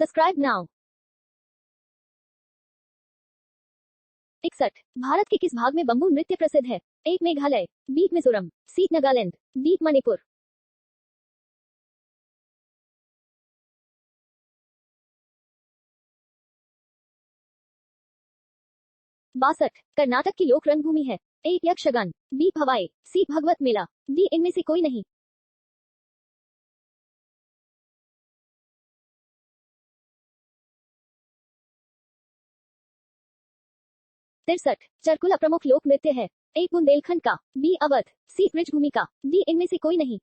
Subscribe now. 61। Bharat के किस भाग में बम्बू नृत्य प्रसिद्ध है? ए मेघालय, बी मिजोरम, सी नागालैंड, डी मणिपुर। 62। कर्नाटक की लोक रंगभूमि है? ए यक्षगान, बी भवाई, सी भगवत मेला, डी इनमें से कोई नहीं। 63। चरकुला प्रमुख लोक नृत्य है? ए बुंदेलखंड का, बी अवध, सी ब्रजभूमि का, डी इनमें से कोई नहीं।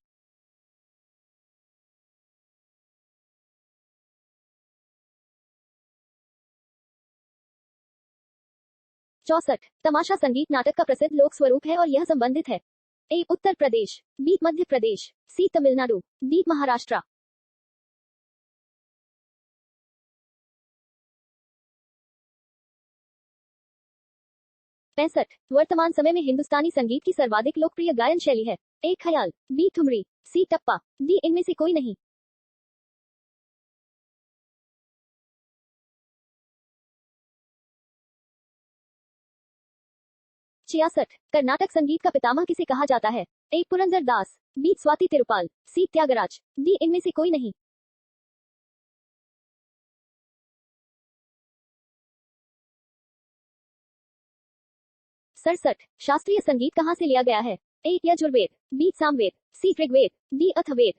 64। तमाशा संगीत नाटक का प्रसिद्ध लोक स्वरूप है और यह संबंधित है? ए उत्तर प्रदेश, बी मध्य प्रदेश, सी तमिलनाडु, डी महाराष्ट्र। 65। वर्तमान समय में हिंदुस्तानी संगीत की सर्वाधिक लोकप्रिय गायन शैली है? ए ख्याल, बी ठुमरी, सी टप्पा, डी इनमें से कोई नहीं। 66। कर्नाटक संगीत का पितामह किसे कहा जाता है? ए पुरंदर दास, बी स्वाति तिरुपाल, सी त्यागराज, डी इनमें से कोई नहीं। 67। शास्त्रीय संगीत कहाँ से लिया गया है? ए यजुर्वेद, बी सामवेद, सी ऋग्वेद, डी अथर्ववेद।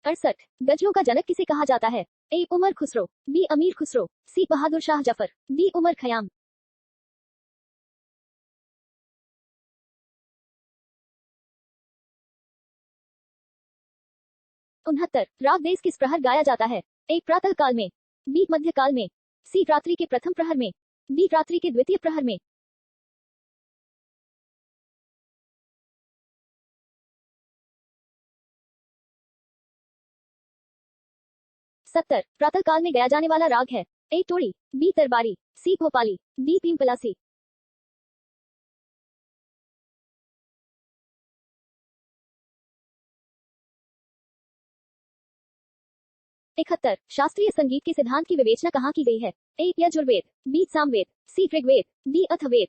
68। गजलों का जनक किसे कहा जाता है? ए उमर खुसरो, बी अमीर खुसरो, सी बहादुर शाह जफर, डी उमर खयाम। 69। राग देश किस प्रहर गाया जाता है? ए प्रातः काल में, बी मध्य काल में, सी रात्रि के प्रथम प्रहर में, डी रात्रि के द्वितीय प्रहर में। 70। प्रातः काल में गाया जाने वाला राग है? ए टोड़ी, बी दरबारी, सी भोपाली, डी पीपलासी। 71। शास्त्रीय संगीत के सिद्धांत की विवेचना कहाँ की गई है? ए यजुर्वेद, बी सामवेद, सी ऋग्वेद, डी अथर्ववेद।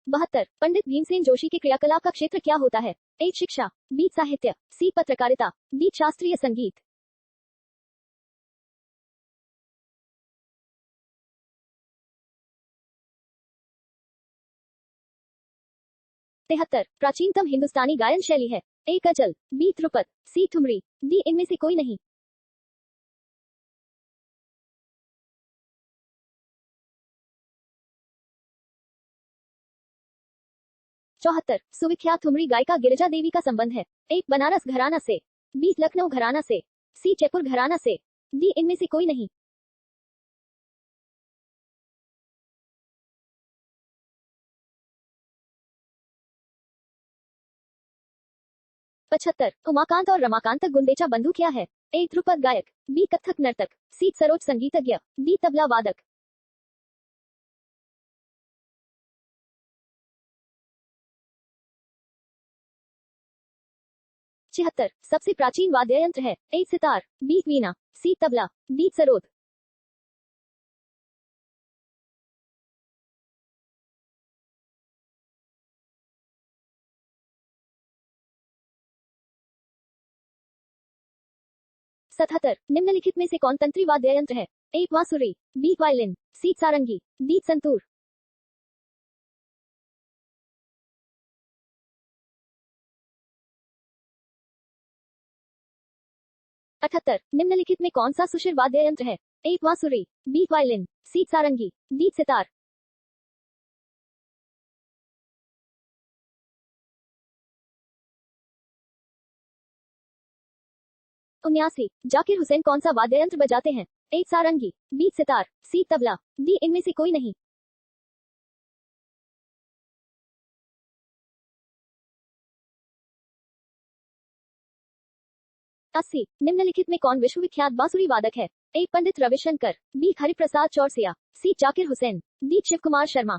72। पंडित भीमसेन जोशी के क्रियाकलाप का क्षेत्र क्या होता है? ए शिक्षा, बी साहित्य, सी पत्रकारिता, डी शास्त्रीय संगीत। 73। प्राचीनतम हिंदुस्तानी गायन शैली है? ए गजल, बी ध्रुपद, सी ठुमरी, डी इनमें से कोई नहीं। 74। सुविख्यात ठुमरी गायिका गिरिजा देवी का संबंध है? ए बनारस घराना से, बी लखनऊ घराना से, सी जयपुर घराना से, डी इनमें से कोई नहीं। 75। उमाकांत और रमाकांत गुंदेचा बंधु क्या है? ए ध्रुपद गायक, बी कथक नर्तक, सी सरोज संगीतज्ञ, डी तबला वादक। 76। सबसे प्राचीन वाद्य यंत्र है? ए सितार, बी वीणा, सी तबला, डी सरोद। 77। निम्नलिखित में से कौन तंत्री वाद्य यंत्र है? ए बांसुरी, बी वायलिन, सी सारंगी, डी संतूर। 78। निम्नलिखित में कौन सा सुशिर वाद्य यंत्र है? ए बांसुरी, बी वायलिन, सी सारंगी, डी सितार। 79। जाकिर हुसैन कौन सा वाद्य यंत्र बजाते हैं? ए सारंगी, बी सितार, सी तबला, डी इनमें से कोई नहीं। 80 निम्नलिखित में कौन विश्वविख्यात बांसुरी वादक है? ए पंडित रविशंकर, बी हरिप्रसाद चौरसिया, सी जाकिर हुसैन, डी शिव कुमार शर्मा।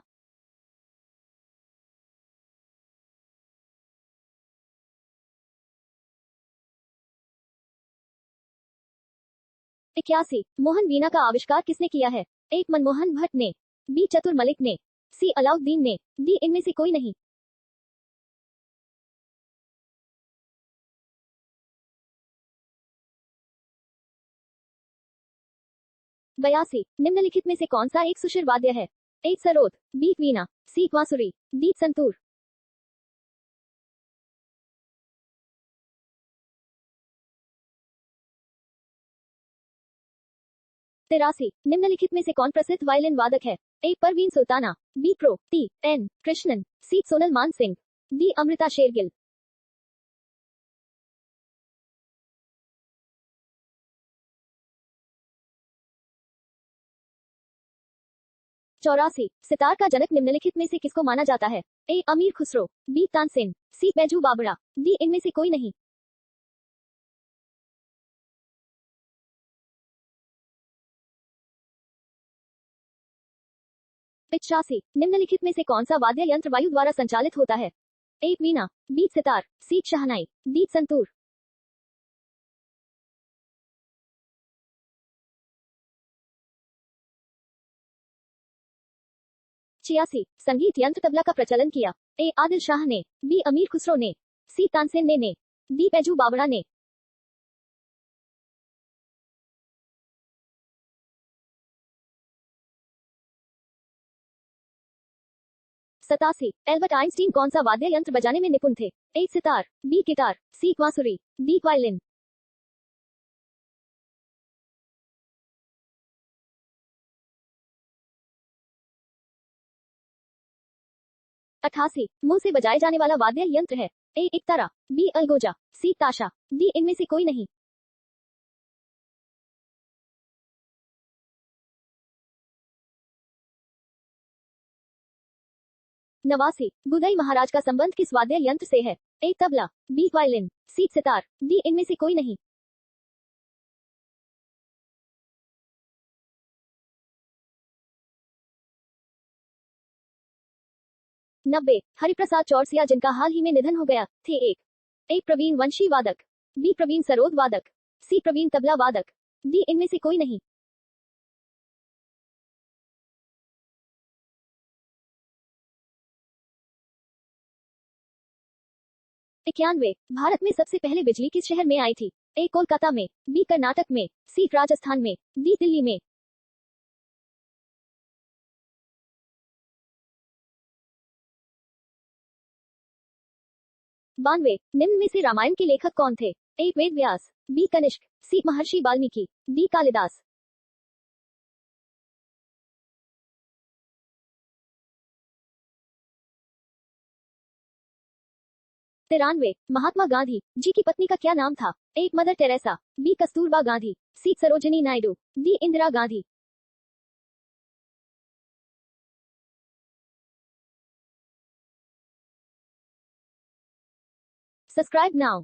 इक्यासी मोहन वीणा का आविष्कार किसने किया है? ए मनमोहन भट्ट ने, बी चतुर मलिक ने, सी अलाउद्दीन ने, डी इनमें से कोई नहीं। 82 निम्नलिखित में से कौन सा एक सुशिर वाद्य है? ए सरोद, बी वीणा, सी बांसुरी, डी संतूर। 83 निम्नलिखित में से कौन प्रसिद्ध वायलिन वादक है? A Parveen Sultana, B prof T N Krishnan, C Sonal Mansingh, D Amrita Shergil. 84 sitar का जनक निम्नलिखित में से किसको माना जाता है? ए अमीर खुसरो, बी तानसेन, सी बैजू बाबरा, डी इनमें से कोई नहीं। 85 निम्नलिखित में से कौन सा वाद्य यंत्र वायु द्वारा संचालित होता है? ए वीणा, बी सितार, सी शहनाई, डी संतूर। 86 संगीत यंत्र तबला का प्रचलन किया? ए आदिल शाह ने, बी अमीर खुसरो ने, सी तानसेन ने, डी बैजू बावड़ा ने। 87 एल्बर्ट आइंस्टीन कौन सा वाद्य यंत्र बजाने में निपुण थे? ए सितार, बी गिटार, सी बांसुरी, डी वायलिन। 88 मुंह से बजाए जाने वाला वाद्य यंत्र है? ए इकतारा, बी अलगोजा, सी ताशा, डी इनमें से कोई नहीं। 89 गुदई महाराज का संबंध किस वाद्य यंत्र से है? ए तबला, बी वायलिन, सी सितार, डी इनमें से कोई नहीं। 90 हरिप्रसाद चौरसिया जिनका हाल ही में निधन हो गया थे एक? ए प्रवीण वंशी वादक, बी प्रवीण सरोद वादक, सी प्रवीण तबला वादक, डी इनमें से कोई नहीं। 91 भारत में सबसे पहले बिजली किस शहर में आई थी? ए कोलकाता में, बी कर्नाटक में, सी राजस्थान में, डी दिल्ली में। 92 निम्न में से रामायण के लेखक कौन थे? ए Ved Vyas, B Kanishka, C Maharshi Valmiki, D Kalidas. 93 Mahatma Gandhi ji की पत्नी का क्या नाम था? A Mother Teresa, B Kasturba Gandhi, C Sarojini Naidu, D Indira Gandhi. Subscribe now.